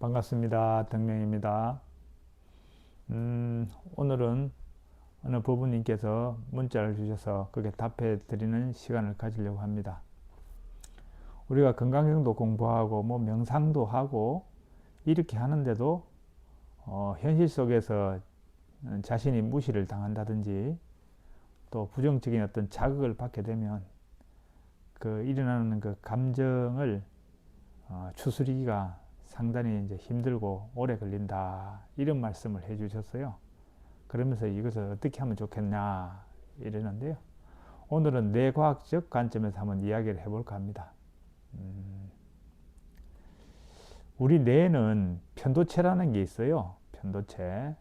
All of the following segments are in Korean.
반갑습니다. 덕명입니다. 오늘은 어느 부부님께서 문자를 주셔서 그게 답해 드리는 시간을 가지려고 합니다. 우리가 건강경도 공부하고 뭐 명상도 하고 이렇게 하는데도 현실 속에서 자신이 무시를 당한다든지 또 부정적인 어떤 자극을 받게 되면 그 일어나는 그 감정을 추스리기가 상당히 이제 힘들고 오래 걸린다 이런 말씀을 해주셨어요. 그러면서 이것을 어떻게 하면 좋겠냐 이러는데요. 오늘은 뇌과학적 관점에서 한번 이야기를 해볼까 합니다. 우리 뇌는 편도체라는 게 있어요. 편도체.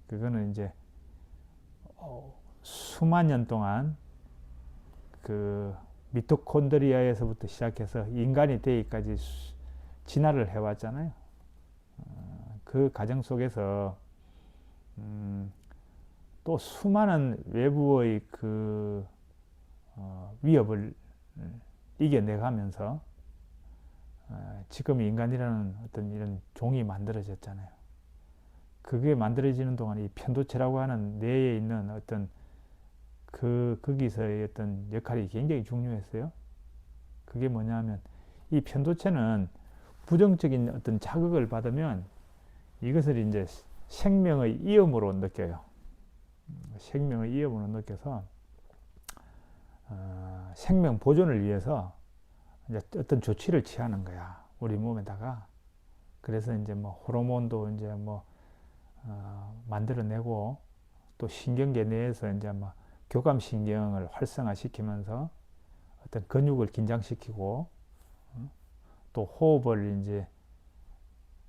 그거는 이제 수만 년 동안 그 미토콘드리아에서부터 시작해서 인간이 되기까지 진화를 해왔잖아요. 그 과정 속에서 또 수많은 외부의 그 위협을 이겨내가면서 지금 인간이라는 어떤 이런 종이 만들어졌잖아요. 그게 만들어지는 동안 이 편도체라고 하는 뇌에 있는 어떤 거기서의 어떤 역할이 굉장히 중요했어요. 그게 뭐냐면 이 편도체는 부정적인 어떤 자극을 받으면 이것을 이제 생명의 위험으로 느껴요. 생명의 위험으로 느껴서 생명 보존을 위해서 이제 어떤 조치를 취하는 거야. 우리 몸에다가. 그래서 이제 뭐 호르몬도 이제 뭐 만들어내고 또 신경계 내에서 이제 뭐 교감신경을 활성화시키면서 어떤 근육을 긴장시키고 또 호흡을 이제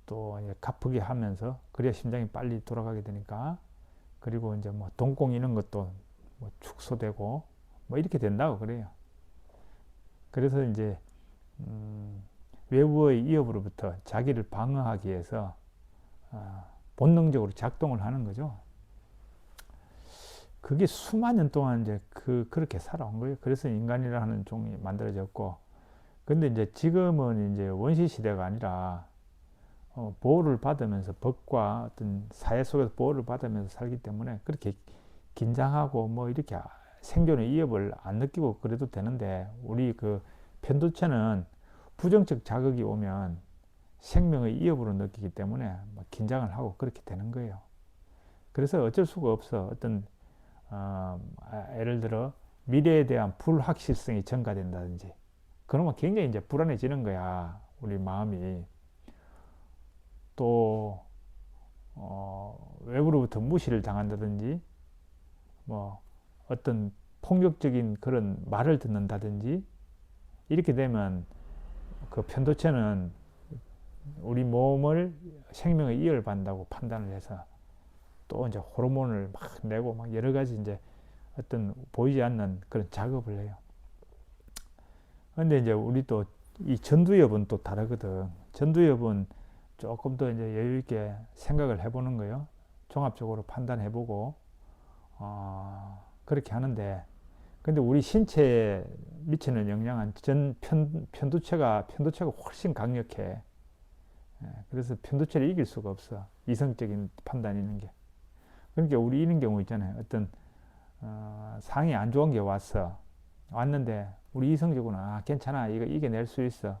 또 이제 가쁘게 하면서 그래야 심장이 빨리 돌아가게 되니까 그리고 이제 뭐 동공 이런 것도 뭐 축소되고 뭐 이렇게 된다고 그래요. 그래서 이제 외부의 위협으로부터 자기를 방어하기 위해서 본능적으로 작동을 하는 거죠. 그게 수만 년 동안 이제 그렇게 살아온 거예요. 그래서 인간이라는 종이 만들어졌고, 근데 이제 지금은 이제 원시 시대가 아니라 보호를 받으면서 법과 어떤 사회 속에서 보호를 받으면서 살기 때문에 그렇게 긴장하고 뭐 이렇게 생존의 위협을 안 느끼고 그래도 되는데 우리 그 편도체는 부정적 자극이 오면 생명의 위협으로 느끼기 때문에 긴장을 하고 그렇게 되는 거예요. 그래서 어쩔 수가 없어. 어떤 예를 들어 미래에 대한 불확실성이 증가된다든지 그러면 굉장히 이제 불안해지는 거야. 우리 마음이. 또 외부로부터 무시를 당한다든지 뭐 어떤 폭력적인 그런 말을 듣는다든지 이렇게 되면 그 편도체는 우리 몸을 생명의 이해를 받는다고 판단을 해서 또 이제 호르몬을 막 내고 막 여러 가지 이제 어떤 보이지 않는 그런 작업을 해요. 근데 이제 우리 또 이 전두엽은 또 다르거든. 전두엽은 조금 더 이제 여유 있게 생각을 해보는 거예요. 종합적으로 판단해보고 그렇게 하는데, 근데 우리 신체에 미치는 영향은 편도체가 훨씬 강력해. 그래서 편도체를 이길 수가 없어. 이성적인 판단이 있는 게. 그러니까 우리 이런 경우 있잖아요. 어떤 상이 안 좋은 게 왔는데 우리 이성적으로는 괜찮아, 이거 이겨낼 수 있어,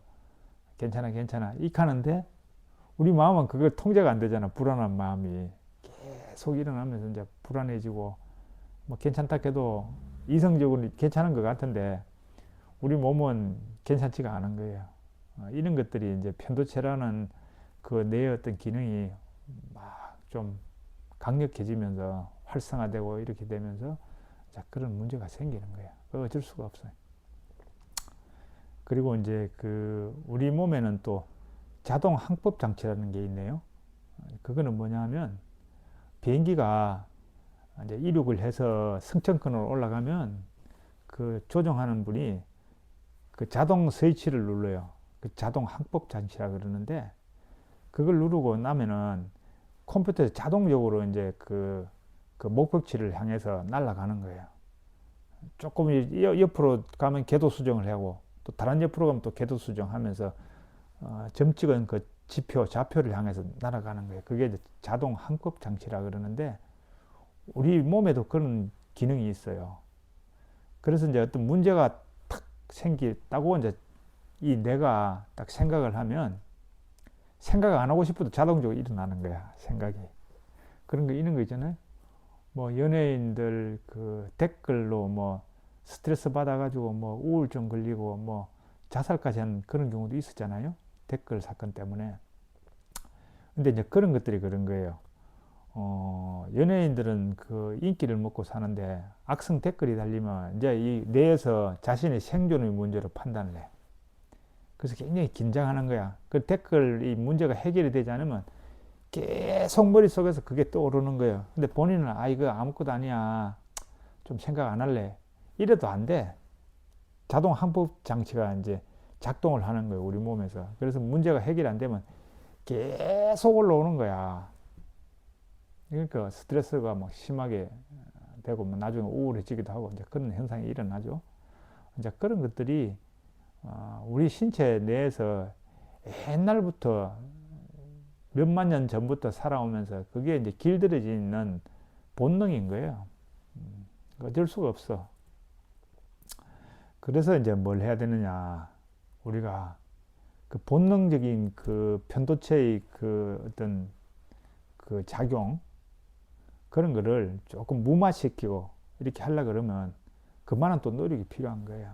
괜찮아 괜찮아 이렇게 하는데 우리 마음은 그걸 통제가 안 되잖아. 불안한 마음이 계속 일어나면서 이제 불안해지고 뭐 괜찮다 해도 이성적으로 괜찮은 것 같은데 우리 몸은 괜찮지가 않은 거예요. 이런 것들이 이제 편도체라는 그 뇌의 어떤 기능이 막 좀 강력해지면서 활성화되고 이렇게 되면서 자, 그런 문제가 생기는 거예요. 어쩔 수가 없어요. 그리고 이제 그 우리 몸에는 또 자동 항법 장치라는 게 있네요. 그거는 뭐냐면 비행기가 이제 이륙을 해서 승천권으로 올라가면 그 조종하는 분이 그 자동 스위치를 눌러요. 그 자동 항법 장치라 그러는데 그걸 누르고 나면은 컴퓨터에서 자동적으로 이제 그 목표치를 향해서 날아가는 거예요. 조금 옆으로 가면 궤도 수정을 하고 또 다른 옆으로 가면 또 궤도 수정하면서 점 찍은 그 지표, 좌표를 향해서 날아가는 거예요. 그게 이제 자동 항법 장치라 그러는데 우리 몸에도 그런 기능이 있어요. 그래서 이제 어떤 문제가 탁 생겼다고 이제 이 내가 딱 생각을 하면 생각 안 하고 싶어도 자동적으로 일어나는 거야, 생각이. 그런 거 있는 거 있잖아요. 뭐 연예인들 그 댓글로 뭐 스트레스 받아가지고 뭐 우울증 걸리고 뭐 자살까지 한 그런 경우도 있었잖아요. 댓글 사건 때문에. 근데 이제 그런 것들이 그런 거예요. 연예인들은 그 인기를 먹고 사는데 악성 댓글이 달리면 이제 이 뇌에서 자신의 생존의 문제로 판단을 해. 그래서 굉장히 긴장하는 거야. 그 댓글이 문제가 해결이 되지 않으면 계속 머릿속에서 그게 떠오르는 거예요. 근데 본인은 아 이거 아무것도 아니야. 좀 생각 안 할래. 이래도 안 돼. 자동 항법 장치가 이제 작동을 하는 거예요. 우리 몸에서. 그래서 문제가 해결이 안 되면 계속 올라오는 거야. 그러니까 스트레스가 막 심하게 되고 뭐 나중에 우울해지기도 하고 이제 그런 현상이 일어나죠. 이제 그런 것들이 우리 신체 내에서 옛날부터 몇만 년 전부터 살아오면서 그게 이제 길들여져 있는 본능인 거예요. 어쩔 수가 없어. 그래서 이제 뭘 해야 되느냐. 우리가 그 본능적인 그 편도체의 그 어떤 그 작용 그런 거를 조금 무마시키고 이렇게 하려 그러면 그만한 또 노력이 필요한 거예요.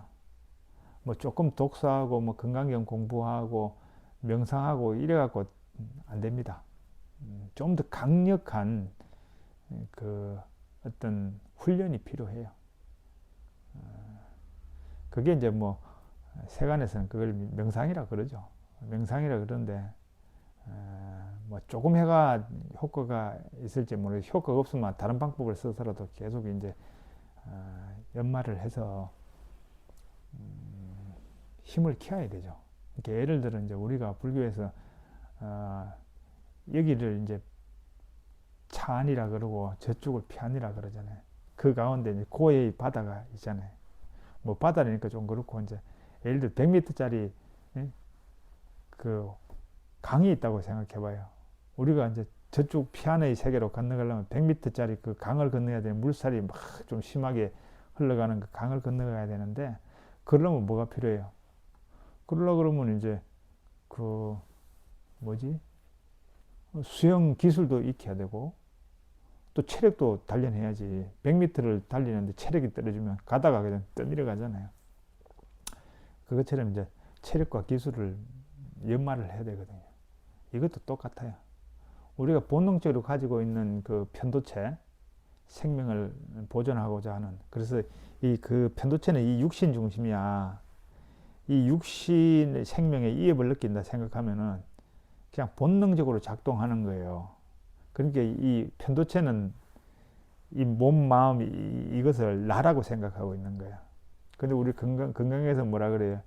뭐 조금 독서하고 뭐 건강경 공부하고 명상하고 이래갖고 안 됩니다. 좀 더 강력한 그 어떤 훈련이 필요해요. 그게 이제 뭐 세간에서는 그걸 명상이라 그러죠. 명상이라 그러는데 뭐 조금 해가 효과가 있을지 모르겠어요. 효과가 없으면 다른 방법을 써서라도 계속 이제 연마를 해서 힘을 키워야 되죠. 이렇게 예를 들어 이제 우리가 불교에서 여기를 이제 차안이라 그러고 저쪽을 피안이라 그러잖아요. 그 가운데 이제 고해의 바다가 있잖아요. 뭐 바다라니까 좀 그렇고 이제 예를 들어 100m짜리 그 강이 있다고 생각해봐요. 우리가 이제 저쪽 피안의 세계로 건너가려면 100m짜리 그 강을 건너야 되는 물살이 막 좀 심하게 흘러가는 그 강을 건너가야 되는데 그러려면 뭐가 필요해요? 그러려고 그러면 이제 그 뭐지? 수영 기술도 익혀야 되고 또 체력도 단련해야지. 100m를 달리는데 체력이 떨어지면 가다가 그냥 떠내려가잖아요. 그것처럼 이제 체력과 기술을 연마를 해야 되거든요. 이것도 똑같아요. 우리가 본능적으로 가지고 있는 그 편도체, 생명을 보존하고자 하는, 그래서 이 그 편도체는 이 육신 중심이야. 이 육신의 생명에 이입을 느낀다 생각하면은 그냥 본능적으로 작동하는 거예요. 그러니까 이 편도체는 이 몸, 마음, 이것을 나라고 생각하고 있는 거야. 근데 우리 건강에서 뭐라 그래요?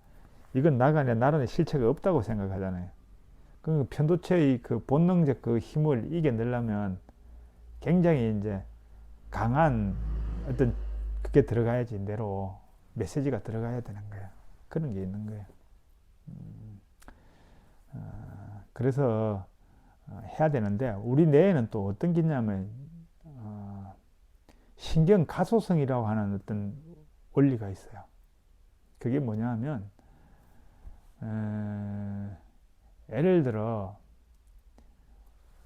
이건 나가 아니라 나라는 실체가 없다고 생각하잖아요. 그 편도체의 그 본능적 그 힘을 이겨내려면 굉장히 이제 강한 어떤 그게 들어가야지 내로 메시지가 들어가야 되는 거야. 그런 게 있는 거예요. 그래서 해야 되는데 우리 뇌에는 또 어떤 게 있냐면 신경 가소성이라고 하는 어떤 원리가 있어요. 그게 뭐냐 하면 예를 들어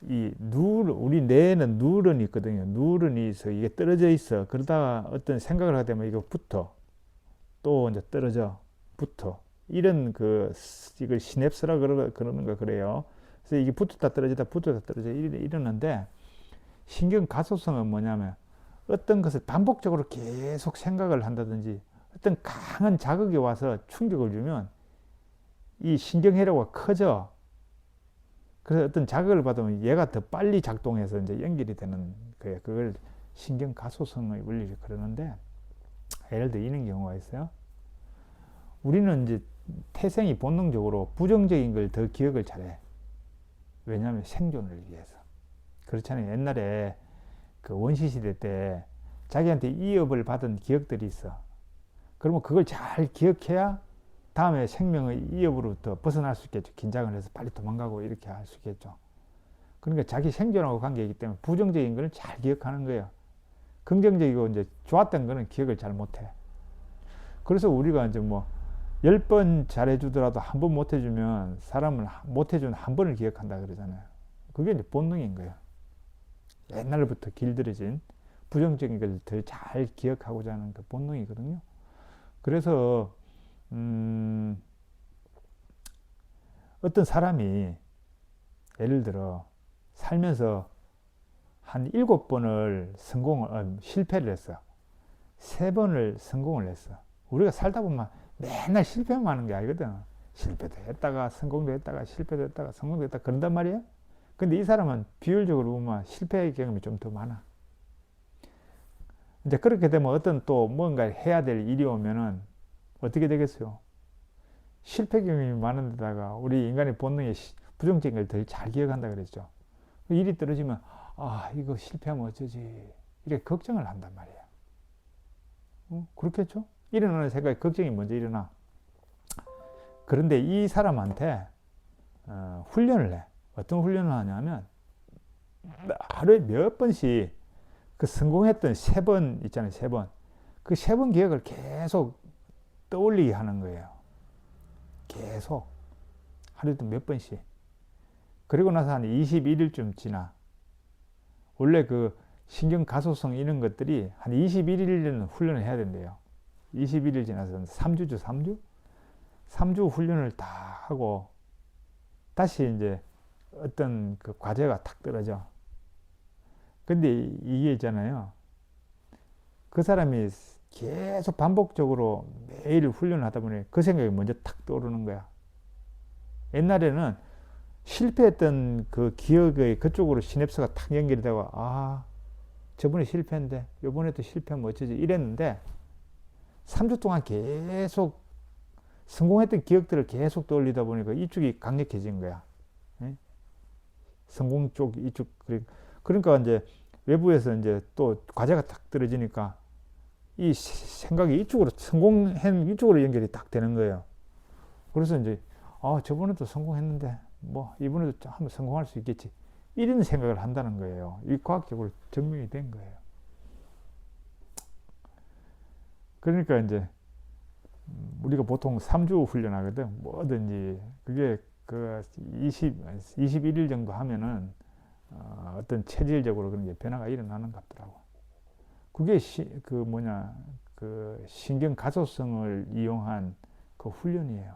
우리 뇌에는 뉴런이 있거든요. 뉴런이 있어. 이게 떨어져 있어. 그러다가 어떤 생각을 하게 되면 이거 붙어. 또 이제 떨어져. 붙어. 이런 이걸 시냅스라 그러는 거 그래요. 그래서 이게 붙었다 떨어져 이러는데 신경 가소성은 뭐냐면 어떤 것을 반복적으로 계속 생각을 한다든지 어떤 강한 자극이 와서 충격을 주면 이 신경회로가 커져. 그래서 어떤 자극을 받으면 얘가 더 빨리 작동해서 이제 연결이 되는 거예요. 그걸 신경 가소성의 원리를 그러는데 예를 들어 이런 경우가 있어요. 우리는 이제 태생이 본능적으로 부정적인 걸 더 기억을 잘해. 왜냐하면 생존을 위해서. 그렇잖아요. 옛날에 그 원시시대 때 자기한테 위협을 받은 기억들이 있어. 그러면 그걸 잘 기억해야 다음에 생명의 위협으로부터 벗어날 수 있겠죠. 긴장을 해서 빨리 도망가고 이렇게 할 수 있겠죠. 그러니까 자기 생존하고 관계이기 때문에 부정적인 거는 잘 기억하는 거예요. 긍정적이고 이제 좋았던 거는 기억을 잘 못해. 그래서 우리가 이제 뭐 10번 잘해주더라도 한 번 못해주면 사람은 못해준 한 번을 기억한다 그러잖아요. 그게 이제 본능인 거예요. 옛날부터 길들여진 부정적인 것을 더 잘 기억하고자 하는 그 본능이거든요. 그래서 어떤 사람이 예를 들어 살면서 한 7번을 실패를 했어. 3번을 성공을 했어. 우리가 살다 보면 맨날 실패만 하는 게 아니거든. 실패도 했다가 성공도 했다가 실패도 했다가 성공도 했다가 그런단 말이에요. 근데 이 사람은 비율적으로 보면 실패의 경험이 좀 더 많아. 이제 그렇게 되면 어떤 또 뭔가 해야 될 일이 오면은 어떻게 되겠어요? 실패 경험이 많은 데다가 우리 인간의 본능에 부정적인 걸 더 잘 기억한다 그랬죠. 일이 떨어지면 아 이거 실패하면 어쩌지 이렇게 걱정을 한단 말이에요. 그렇겠죠? 일어나는 생각에 걱정이 먼저 일어나. 그런데 이 사람한테 훈련을 해. 어떤 훈련을 하냐면 하루에 몇 번씩 그 성공했던 3번 있잖아요. 3번. 그 3번 기억을 계속 떠올리게 하는 거예요. 계속. 하루에도 몇 번씩. 그리고 나서 한 21일쯤 지나. 원래 그 신경 가소성 이런 것들이 한 21일은 훈련을 해야 된대요. 21일 지나서 3주죠, 3주? 3주 훈련을 다 하고 다시 이제 어떤 그 과제가 탁 떨어져. 근데 이게 있잖아요. 그 사람이 계속 반복적으로 매일 훈련을 하다 보니 그 생각이 먼저 탁 떠오르는 거야. 옛날에는 실패했던 그 기억의 그쪽으로 시냅스가 탁 연결이 되고 아 저번에 실패했는데 이번에도 실패하면 어쩌지 이랬는데 3주 동안 계속 성공했던 기억들을 계속 떠올리다 보니까 이쪽이 강력해진 거야. 예? 성공 쪽 이쪽 그러니까 이제 외부에서 이제 또 과제가 탁 떨어지니까 이 생각이 이쪽으로 성공한 이쪽으로 연결이 딱 되는 거예요. 그래서 이제 아 저번에도 성공했는데 뭐 이번에도 한번 성공할 수 있겠지 이런 생각을 한다는 거예요. 이 과학적으로 증명이 된 거예요. 그러니까 이제 우리가 보통 3주 훈련하거든. 뭐든지 그게 그 21일 정도 하면은 어떤 체질적으로 그런 게 변화가 일어나는 것 같더라고. 그게 그 신경 가소성을 이용한 그 훈련이에요.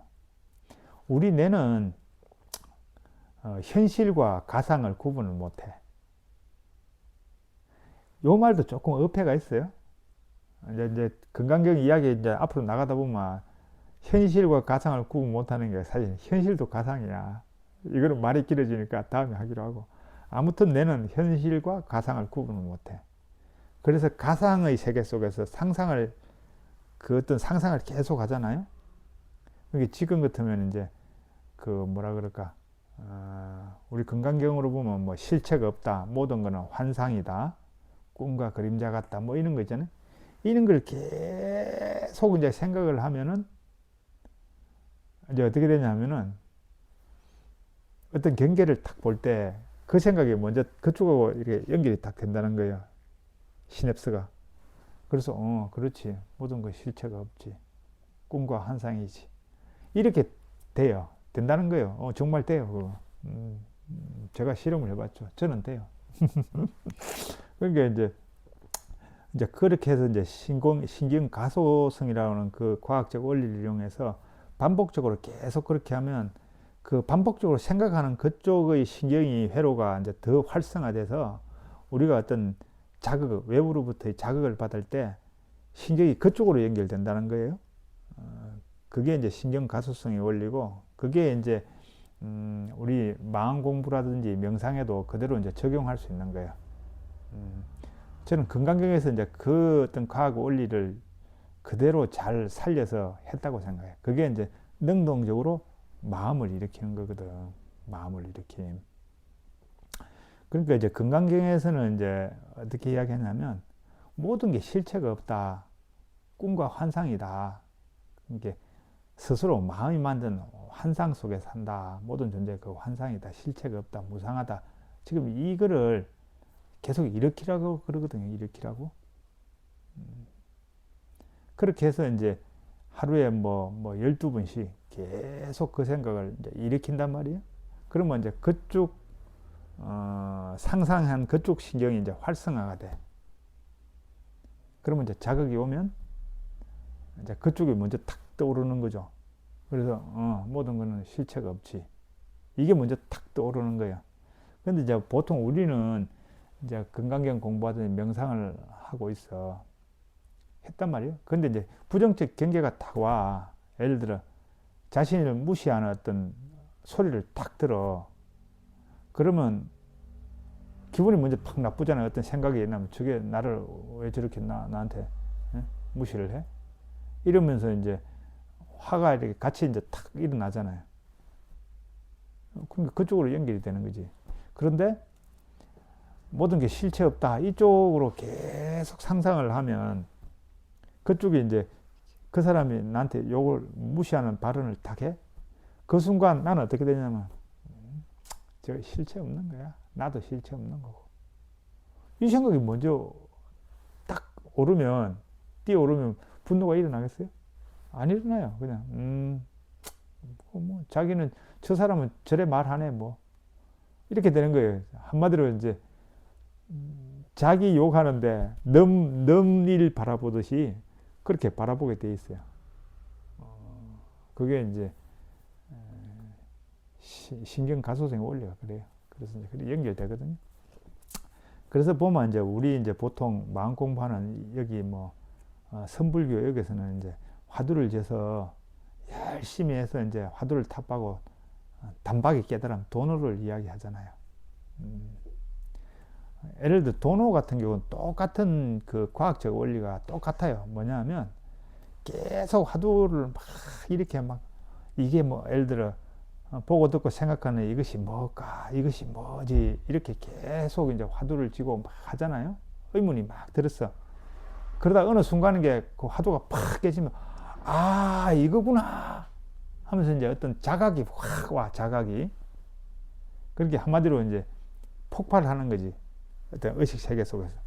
우리 뇌는 현실과 가상을 구분을 못해. 요 말도 조금 어폐가 있어요. 이제 건강경 이야기 이제 앞으로 나가다 보면 현실과 가상을 구분 못하는 게 사실 현실도 가상이야. 이거는 말이 길어지니까 다음에 하기로 하고. 아무튼 뇌는 현실과 가상을 구분을 못해. 그래서 가상의 세계 속에서 그 어떤 상상을 계속 하잖아요. 이게 지금 같으면 이제 그 뭐라 그럴까, 우리 건강경으로 보면 뭐 실체가 없다, 모든 거는 환상이다, 꿈과 그림자 같다, 뭐 이런 거 있잖아요. 이런 걸 계속 이제 생각을 하면은 이제 어떻게 되냐면은 어떤 경계를 딱 볼 때 그 생각이 먼저 그쪽하고 이렇게 연결이 딱 된다는 거예요. 시냅스가. 그래서 그렇지. 모든 거 실체가 없지. 꿈과 환상이지. 이렇게 돼요. 된다는 거예요. 정말 돼요. 그거. 제가 실험을 해봤죠. 저는 돼요. 그러니까 이제 그렇게 해서 이제 신경 가소성이라는 그 과학적 원리를 이용해서 반복적으로 계속 그렇게 하면 그 반복적으로 생각하는 그쪽의 신경이 회로가 이제 더 활성화돼서 우리가 어떤 외부로부터의 자극을 받을 때 신경이 그쪽으로 연결된다는 거예요. 그게 이제 신경 가소성의 원리고, 그게 이제 우리 마음 공부라든지 명상에도 그대로 이제 적용할 수 있는 거예요. 저는 건강경에서 이제 그 어떤 과학 원리를 그대로 잘 살려서 했다고 생각해요. 그게 이제 능동적으로 마음을 일으키는 거거든. 마음을 일으킴. 그러니까 이제 건강경에서는 이제 어떻게 이야기하냐면 모든 게 실체가 없다. 꿈과 환상이다. 이게 스스로 마음이 만든 환상 속에 산다. 모든 존재 그 환상이다. 실체가 없다. 무상하다. 지금 이거를 계속 일으키라고 그러거든요. 일으키라고. 그렇게 해서 이제 하루에 뭐 12번씩 계속 그 생각을 이제 일으킨단 말이에요. 그러면 이제 그쪽, 상상한 그쪽 신경이 이제 활성화가 돼. 그러면 이제 자극이 오면 이제 그쪽이 먼저 탁 떠오르는 거죠. 그래서, 모든 거는 실체가 없지. 이게 먼저 탁 떠오르는 거야. 근데 이제 보통 우리는 이제 건강경 공부하더니 명상을 하고 있어. 했단 말이에요. 근데 이제 부정적 경계가 딱 와. 예를 들어, 자신을 무시하는 어떤 소리를 딱 들어. 그러면 기분이 먼저 팍 나쁘잖아요. 어떤 생각이 나면 저게 나를 왜 저렇게 나한테 무시를 해? 이러면서 이제 화가 이렇게 같이 이제 탁 일어나잖아요. 그러니까 그쪽으로 연결이 되는 거지. 그런데 모든 게 실체 없다. 이쪽으로 계속 상상을 하면 그쪽에 이제 그 사람이 나한테 욕을 무시하는 발언을 딱 해. 그 순간 나는 어떻게 되냐면 저 실체 없는 거야. 나도 실체 없는 거고. 이 생각이 먼저 딱 오르면 뛰어오르면 분노가 일어나겠어요? 안 일어나요. 그냥 뭐 자기는 저 사람은 저래 말하네 뭐 이렇게 되는 거예요. 한마디로 이제 자기 욕하는데 넘일 바라보듯이 그렇게 바라보게 돼 있어요. 그게 이제 신경 가소성 원리가 그래요. 그래서 이제 연결되거든요. 그래서 보면 이제 우리 이제 보통 마음 공부하는 여기 뭐 선불교 여기서는 이제 화두를 재서 열심히 해서 이제 화두를 탑하고 단박에 깨달음 도노를 이야기하잖아요. 예를 들어 도노 같은 경우는 똑같은 그 과학적 원리가 똑같아요. 뭐냐면 계속 화두를 막 이렇게 막 이게 뭐 예를 들어 보고 듣고 생각하는 이것이 뭘까 이것이 뭐지 이렇게 계속 이제 화두를 쥐고 막 하잖아요. 의문이 막 들었어. 그러다 어느 순간에 그 화두가 팍 깨지면 아 이거구나 하면서 이제 어떤 자각이 확 와. 자각이 그렇게 한마디로 이제 폭발하는 거지. 어떤 의식 세계 속에서.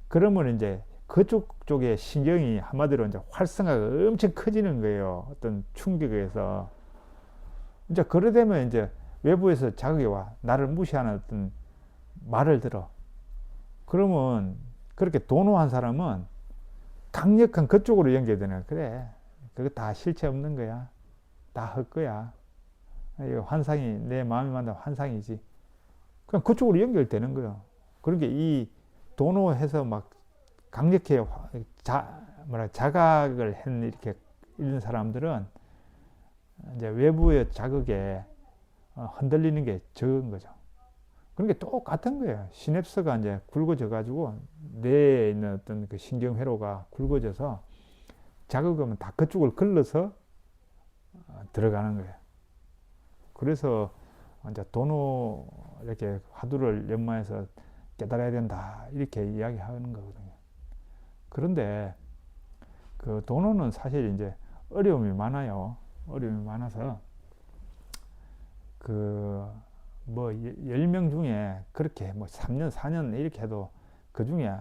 그러면 이제 그쪽 쪽에 신경이 한마디로 이제 활성화가 엄청 커지는 거예요. 어떤 충격에 의해서. 이제 그래 되면 이제 외부에서 자극이 와. 나를 무시하는 어떤 말을 들어. 그러면 그렇게 도노한 사람은 강력한 그쪽으로 연결되는 거야. 그래. 그거 다 실체 없는 거야. 다 헛거야. 이거 환상이, 내 마음이 만든 환상이지. 그냥 그쪽으로 연결되는 거예요. 그러니까 이 도노해서 막 강력하게 자각을 한 이렇게 이런 사람들은 이제 외부의 자극에 흔들리는 게 적은 거죠. 그러니까 똑같은 거예요. 시냅스가 이제 굵어져 가지고 뇌에 있는 어떤 그 신경회로가 굵어져서 자극하면 다 그쪽을 걸러서 들어가는 거예요. 그래서 이제 도노 이렇게 화두를 연마해서 깨달아야 된다 이렇게 이야기하는 거거든요. 그런데 그 도노는 사실 이제 어려움이 많아요. 어려움이 많아서 그 뭐 10명 중에 그렇게 뭐 3년 4년 이렇게 해도 그 중에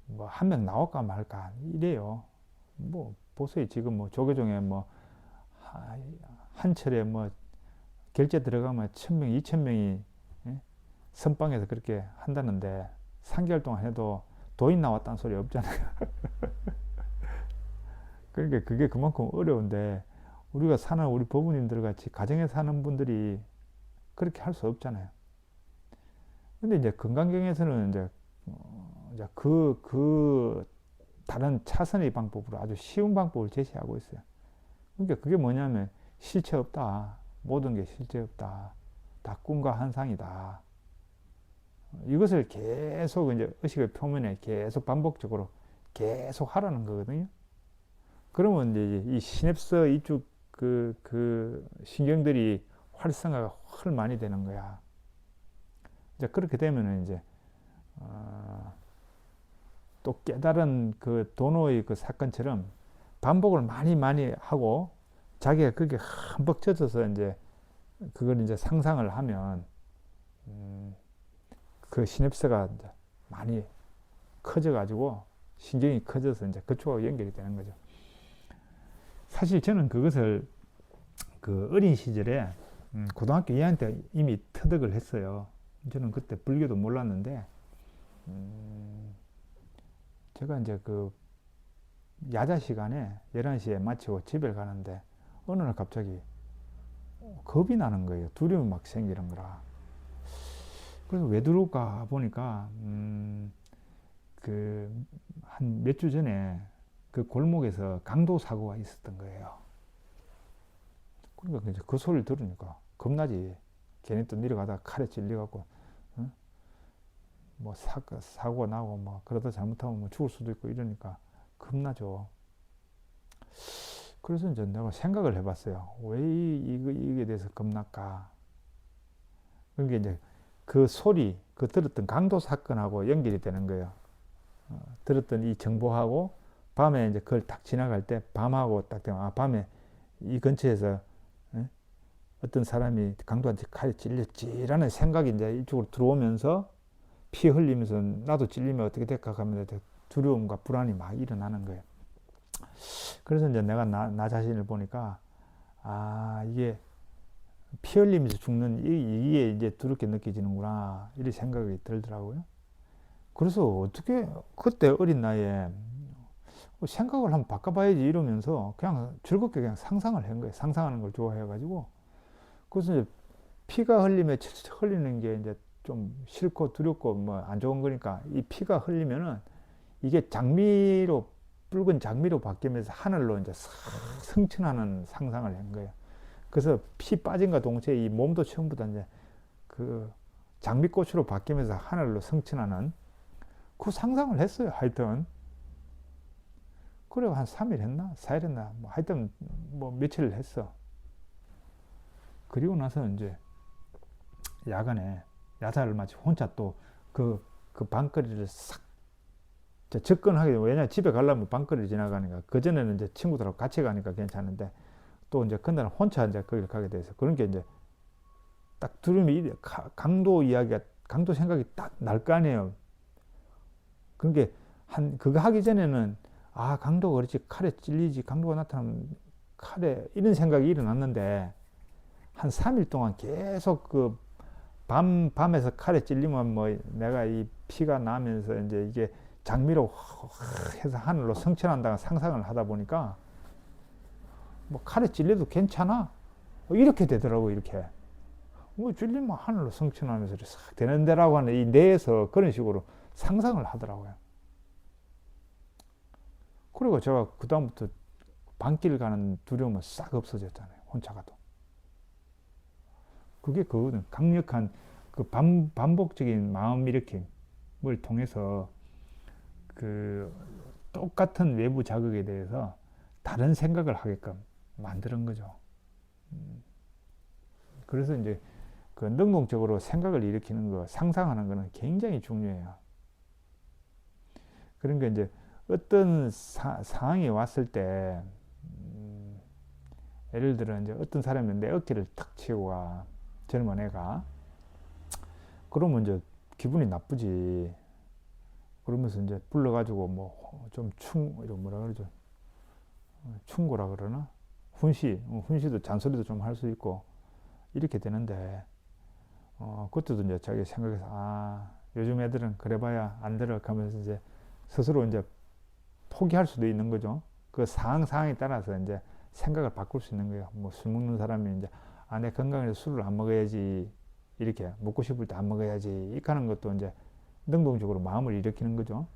뭐 한 명 나올까 말까 이래요. 뭐 보세요. 지금 뭐 조계종에 뭐 한 철에 뭐 결제 들어가면 1000명 2000명이 선방에서 그렇게 한다는데 3개월 동안 해도 도인 나왔다는 소리 없잖아요. 그러니까 그게 그만큼 어려운데 우리가 사는 우리 법원님들 같이 가정에 사는 분들이 그렇게 할 수 없잖아요. 근데 이제 건강경에서는 이제 그 다른 차선의 방법으로 아주 쉬운 방법을 제시하고 있어요. 그러니까 그게 뭐냐면 실체 없다. 모든 게 실체 없다. 다 꿈과 환상이다. 이것을 계속 이제 의식의 표면에 계속 반복적으로 계속 하라는 거거든요. 그러면 이제 이 시냅스 이쪽 그 신경들이 활성화가 훨 많이 되는 거야. 이제 그렇게 되면은 이제 또 깨달은 그 도노의 그 사건처럼 반복을 많이 하고 자기가 그게 흠뻑 젖어서 이제 그걸 이제 상상을 하면 그 시냅스가 이제 많이 커져가지고 신경이 커져서 이제 그쪽하고 연결이 되는 거죠. 사실 저는 그것을 그 어린 시절에 고등학교 2학년 때 이미 터득을 했어요. 저는 그때 불교도 몰랐는데 제가 이제 그 야자 시간에 11시에 마치고 집에 가는데 어느 날 갑자기 겁이 나는 거예요. 두려움이 막 생기는 거라. 그래서 왜 그럴까 보니까 그 한 몇 주 전에 그 골목에서 강도 사고가 있었던 거예요. 그러니까 이제 그 소리를 들으니까 겁나지. 걔네 또 내려가다가 칼에 찔려갖고 응? 뭐 사고가 나고 뭐 그러다 잘못하면 뭐 죽을 수도 있고 이러니까 겁나죠. 그래서 이제 내가 생각을 해봤어요. 왜 이게 대해서 겁날까? 그게 이제 그 소리, 그 들었던 강도 사건하고 연결이 되는 거예요. 들었던 이 정보하고 밤에 이제 그걸 딱 지나갈 때 밤하고 딱 되면 밤에 이 근처에서 어떤 사람이 강도한테 칼에 찔렸지라는 생각이 이제 이쪽으로 들어오면서 피 흘리면서 나도 찔리면 어떻게 될까 하면 두려움과 불안이 막 일어나는 거예요. 그래서 이제 내가 나 자신을 보니까 이게 피 흘리면서 죽는 이게 이제 두렵게 느껴지는구나 이런 생각이 들더라고요. 그래서 어떻게 그때 어린 나이에 생각을 한번 바꿔봐야지 이러면서 그냥 즐겁게 그냥 상상을 한 거예요. 상상하는 걸 좋아해가지고. 그래서 이제 피가 흘리면 흘리는 게 이제 좀 싫고 두렵고 뭐 안 좋은 거니까 이 피가 흘리면은 이게 장미로 붉은 장미로 바뀌면서 하늘로 이제 싹 승천하는 상상을 한 거예요. 그래서 피 빠진과 동시에 이 몸도 처음부터 이제 그 장미꽃으로 바뀌면서 하늘로 승천하는 그 상상을 했어요. 하여튼 그래 한 3일 했나 4일 했나 뭐 하여튼 뭐 며칠을 했어. 그리고 나서 이제 야간에 야자를 마치고 혼자 또 그 방거리를 싹 접근하게 되고, 왜냐면 집에 가려면 방거리 지나가니까, 그전에는 이제 친구들하고 같이 가니까 괜찮은데, 또 이제 그날은 혼자 이제 거기를 가게 돼서, 그런 게 이제 딱 들으면 강도 이야기가, 강도 생각이 딱 날 거 아니에요. 그런 게 그거 하기 전에는, 강도가 그렇지, 칼에 찔리지, 강도가 나타나면 칼에, 이런 생각이 일어났는데, 한 3일 동안 계속 밤에서 칼에 찔리면 뭐 내가 이 피가 나면서 이제 이게 장미로 해서 하늘로 성천한다는 상상을 하다 보니까 뭐 칼에 찔려도 괜찮아. 이렇게 되더라고, 이렇게. 뭐 찔리면 하늘로 성천하면서 싹 되는데라고 하는 이 뇌에서 그런 식으로 상상을 하더라고요. 그리고 제가 그다음부터 밤길 가는 두려움은 싹 없어졌잖아요. 혼자 가도. 그게 그거는 강력한 그 반복적인 마음 일으킴을 통해서 그 똑같은 외부 자극에 대해서 다른 생각을 하게끔 만드는 거죠. 그래서 이제 그 능동적으로 생각을 일으키는 거, 상상하는 거는 굉장히 중요해요. 그러니까 이제 어떤 상황이 왔을 때, 예를 들어 이제 어떤 사람이 내 어깨를 탁 치고 가, 젊은 애가. 그러면 이제 기분이 나쁘지. 그러면서 이제 불러가지고 뭐 좀 이런 뭐라 그러죠? 충고라 그러나? 훈시도 잔소리도 좀 할 수 있고 이렇게 되는데, 그것도 이제 자기 생각해서 요즘 애들은 그래봐야 안 들어 가면서 이제 스스로 이제 포기할 수도 있는 거죠. 그 상황에 따라서 이제 생각을 바꿀 수 있는 거예요. 뭐 술 먹는 사람이 이제 내 건강에 술을 안 먹어야지, 이렇게 먹고 싶을 때 안 먹어야지 이렇게 하는 것도 이제 능동적으로 마음을 일으키는 거죠.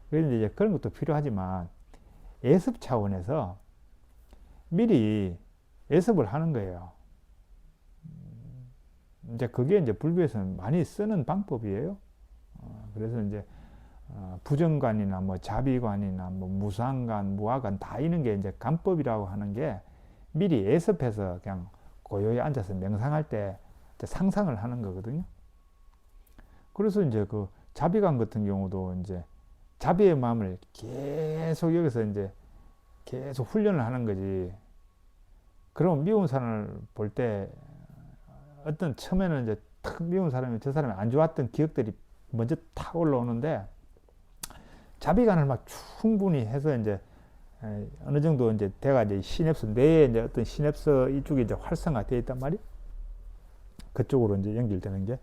그래서 이제 그런 것도 필요하지만 예습 차원에서 미리 예습을 하는 거예요. 이제 그게 이제 불교에서는 많이 쓰는 방법이에요. 그래서 이제 부정관이나 뭐 자비관이나 뭐 무상관, 무아관 다 이런 게 이제 관법이라고 하는 게 미리 예습해서 그냥 고요히 앉아서 명상할 때 상상을 하는 거거든요. 그래서 이제 그 자비관 같은 경우도 이제 자비의 마음을 계속 여기서 이제 계속 훈련을 하는 거지. 그럼 미운 사람을 볼 때 어떤 처음에는 이제 탁 미운 사람이 저 사람이 안 좋았던 기억들이 먼저 탁 올라오는데 자비간을 막 충분히 해서 이제 어느 정도 이제 대가 이제 시냅스 뇌에 이제 어떤 시냅스 이쪽이 이제 활성화되어 있단 말이 그쪽으로 이제 연결되는 게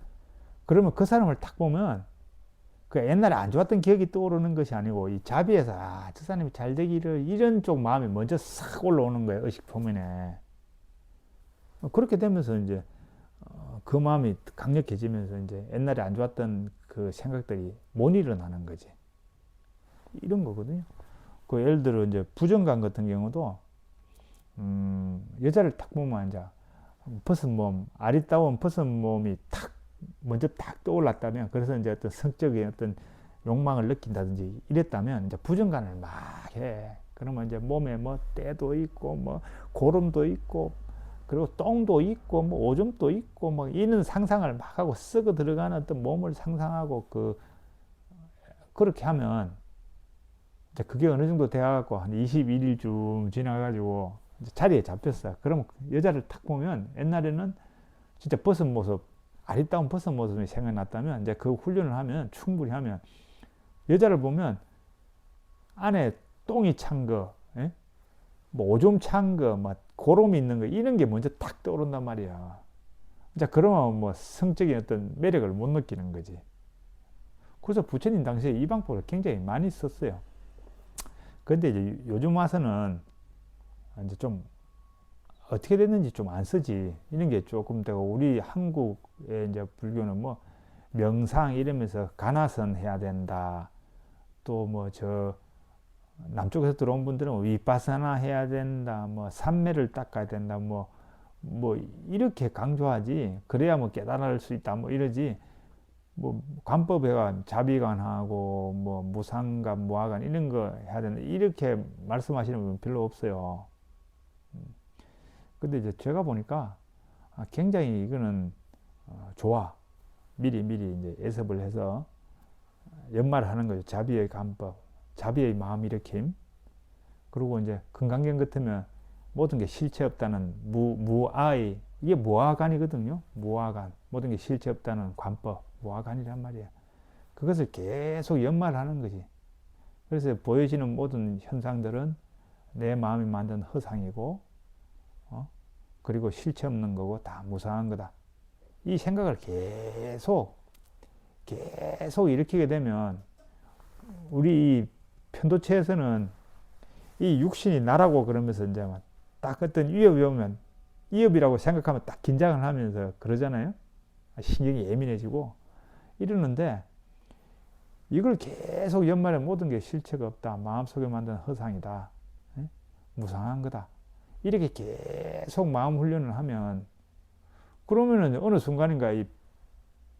그러면 그 사람을 딱 보면 그 옛날에 안 좋았던 기억이 떠오르는 것이 아니고 이 자비에서 저 사람이 잘 되기를 이런 쪽 마음이 먼저 싹 올라오는 거예요. 의식 표면에. 그렇게 되면서 이제 그 마음이 강력해지면서 이제 옛날에 안 좋았던 그 생각들이 못 일어나는 거지. 이런 거거든요. 그 예를 들어 이제 부정감 같은 경우도 여자를 딱 보면 이제 벗은 몸, 아리따운 벗은 몸이 탁 먼저 딱 떠올랐다면 그래서 이제 어떤 성적인 어떤 욕망을 느낀다든지 이랬다면 이제 부정감을 막 해. 그러면 이제 몸에 뭐 때도 있고 뭐 고름도 있고 그리고 똥도 있고 뭐 오줌도 있고 뭐 이런 상상을 막 하고 썩어 들어가는 어떤 몸을 상상하고 그렇게 하면 이제 그게 어느 정도 돼갖고 한 21일쯤 지나가지고 자리에 잡혔어. 그럼 여자를 탁 보면 옛날에는 진짜 벗은 모습, 아리따운 벗은 모습이 생각났다면 이제 그 훈련을 하면 충분히 하면 여자를 보면 안에 똥이 찬 거, 예? 뭐 오줌 찬 거, 뭐 고름이 있는 거 이런 게 먼저 탁 떠오른단 말이야. 자 그러면 뭐 성적인 어떤 매력을 못 느끼는 거지. 그래서 부처님 당시에 이 방법을 굉장히 많이 썼어요. 근데 이제 요즘 와서는 이제 좀 어떻게 됐는지 좀 안 쓰지. 이런 게 조금 되고 우리 한국의 이제 불교는 뭐 명상 이러면서 가나선 해야 된다. 또 뭐 저 남쪽에서 들어온 분들은 위파사나 해야 된다. 뭐 삼매를 닦아야 된다. 뭐 이렇게 강조하지. 그래야 뭐 깨달을 수 있다. 뭐 이러지. 뭐 관법에가 자비관하고 뭐 무상관, 무아관 이런 거 해야 된다. 이렇게 말씀하시는 분 별로 없어요. 근데 이제 제가 보니까 굉장히 이거는 좋아. 미리 이제 예습을 해서 연말하는 거죠. 자비의 관법, 자비의 마음 일으킴. 그리고 이제 금강경 같으면 모든 게 실체 없다는 무아의 이게 무아관이거든요. 무아관 모든 게 실체 없다는 관법 무아관이란 말이에요. 그것을 계속 연말하는 거지. 그래서 보여지는 모든 현상들은 내 마음이 만든 허상이고 그리고 실체 없는 거고 다 무상한 거다. 이 생각을 계속 일으키게 되면 우리 이 편도체에서는 이 육신이 나라고 그러면서 이제 딱 어떤 위협이 오면 위협이라고 생각하면 딱 긴장을 하면서 그러잖아요. 신경이 예민해지고 이러는데 이걸 계속 연말에 모든 게 실체가 없다. 마음속에 만든 허상이다. 무상한 거다. 이렇게 계속 마음 훈련을 하면 그러면은 어느 순간인가 이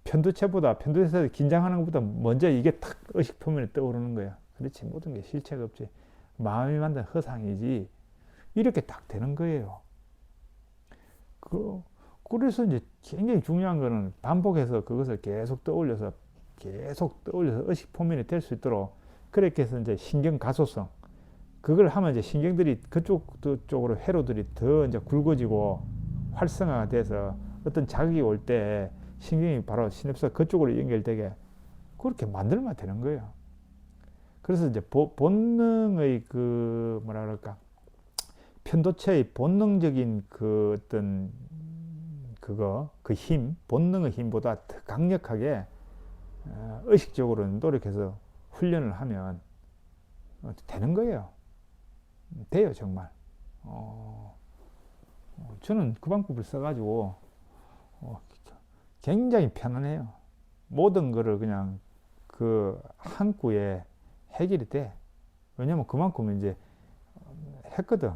편도체에서 긴장하는 것보다 먼저 이게 탁 의식 표면에 떠오르는 거야. 그렇지. 모든 게 실체가 없지. 마음이 만든 허상이지. 이렇게 딱 되는 거예요. 그래서 이제 굉장히 중요한 거는 반복해서 그것을 계속 떠올려서 의식 표면에 될 수 있도록 그렇게 해서 이제 신경 가소성 그걸 하면 이제 신경들이 쪽으로 회로들이 더 이제 굵어지고 활성화가 돼서 어떤 자극이 올 때 신경이 바로 시냅스 그쪽으로 연결되게 그렇게 만들면 되는 거예요. 그래서 이제 본능의 그 뭐라 그럴까 편도체의 본능적인 그 어떤 그 힘, 본능의 힘보다 더 강력하게 의식적으로 노력해서 훈련을 하면 되는 거예요. 돼요, 정말. 저는 그 방법을 써가지고 굉장히 편안해요. 모든 거를 그냥 그 한 꾸에 해결이 돼. 왜냐면 그만큼 이제 했거든.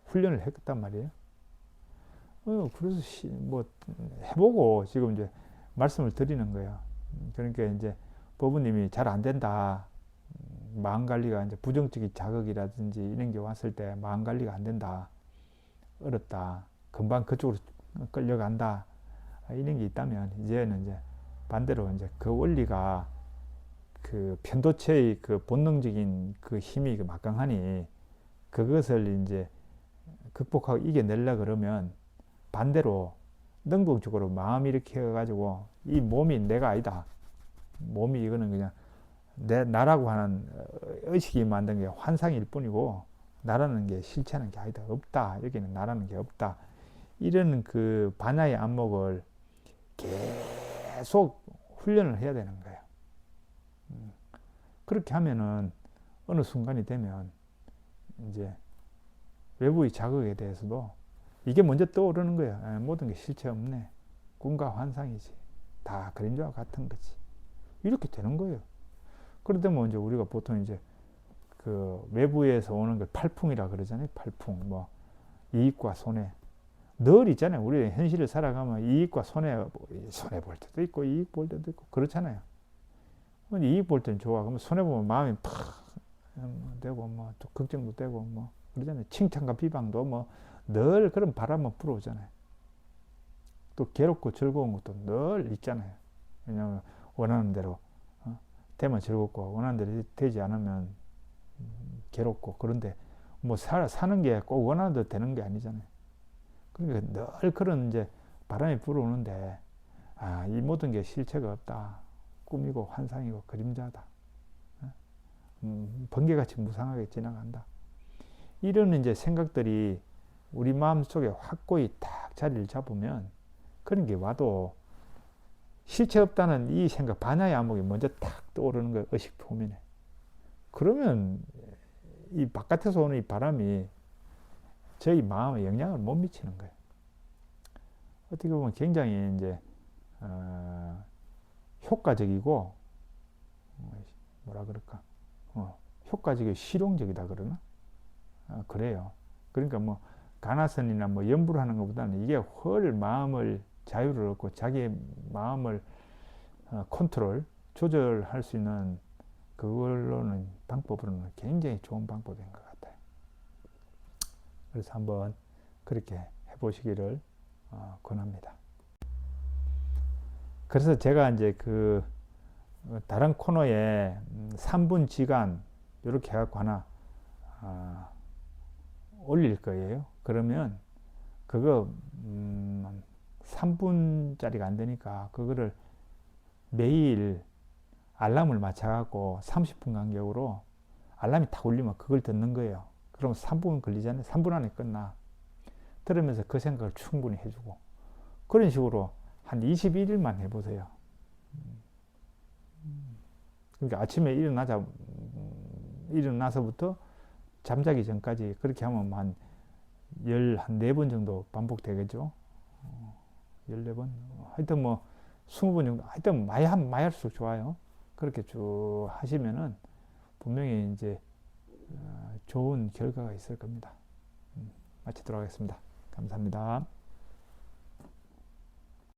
훈련을 했단 말이에요. 그래서 뭐 해보고 지금 이제 말씀을 드리는 거예요. 그러니까 이제 법부님이 잘 안 된다. 마음 관리가 이제 부정적인 자극이라든지 이런 게 왔을 때 마음 관리가 안 된다. 어렵다. 금방 그쪽으로 끌려간다. 이런 게 있다면 이제는 이제 반대로 이제 그 원리가 그 편도체의 그 본능적인 그 힘이 막강하니 그것을 이제 극복하고 이겨내려 그러면 반대로 능동적으로 마음 이렇게 해가지고 이 몸이 내가 아니다. 몸이 이거는 그냥 나라고 하는 의식이 만든 게 환상일 뿐이고 나라는 게 실체하는 게 아니다. 없다. 여기는 나라는 게 없다. 이런 그 반야의 안목을 계속 훈련을 해야 되는 거예요. 그렇게 하면은 어느 순간이 되면 이제 외부의 자극에 대해서도 이게 먼저 떠오르는 거야. 모든 게 실체 없네. 꿈과 환상이지. 다 그림자와 같은 거지. 이렇게 되는 거예요. 그러다 뭐 이제 우리가 보통 이제 그 외부에서 오는 걸 팔풍이라 그러잖아요. 팔풍. 뭐 이익과 손해. 늘 있잖아요. 우리 현실을 살아가면 이익과 손해 볼 때도 있고 이익 볼 때도 있고 그렇잖아요. 이익 볼 때는 좋아. 그러면 손해 보면 마음이 팍 되고 뭐 또 걱정도 되고 뭐 그러잖아요. 칭찬과 비방도 뭐 늘 그런 바람은 불어오잖아요. 또 괴롭고 즐거운 것도 늘 있잖아요. 왜냐하면 원하는 대로 되면 즐겁고 원하는 대로 되지 않으면 괴롭고 그런데 뭐 사는 게 꼭 원하는 대로 되는 게 아니잖아요. 그러니까 늘 그런 이제 바람이 불어오는데 이 모든 게 실체가 없다. 꿈이고 환상이고 그림자다. 번개같이 무상하게 지나간다. 이런 이제 생각들이 우리 마음속에 확고히 딱 자리를 잡으면 그런 게 와도 실체 없다는 이 생각, 반야의 안목이 먼저 탁 떠오르는 거예요. 의식 표면에. 그러면 이 바깥에서 오는 이 바람이 저희 마음에 영향을 못 미치는 거예요. 어떻게 보면 굉장히 이제 효과적이고 뭐라 그럴까 효과적이고 실용적이다 그러나 그래요. 그러니까 뭐 가나선이나 뭐 연부를 하는 것보다는 이게 훨 마음을 자유를 얻고 자기의 마음을 컨트롤 조절할 수 있는 그걸로는 방법으로는 굉장히 좋은 방법인 것 같아요. 그래서 한번 그렇게 해보시기를 권합니다. 그래서 제가 이제 그 다른 코너에 3분 지간 이렇게 해갖고 하나 올릴 거예요. 그러면 그거 3분짜리가 안 되니까 그거를 매일 알람을 맞춰갖고 30분 간격으로 알람이 딱 울리면 그걸 듣는 거예요. 그럼 3분 걸리잖아요. 3분 안에 끝나. 들으면서 그 생각을 충분히 해주고 그런 식으로 한 21일만 해보세요. 그러니까 아침에 일어나서부터 잠자기 전까지 그렇게 하면 한 14번 정도 반복되겠죠. 14번. 하여튼 뭐 20번 정도. 하여튼 많이 할수록 좋아요. 그렇게 쭉 하시면은 분명히 이제 좋은 결과가 있을 겁니다. 마치도록 하겠습니다. 감사합니다.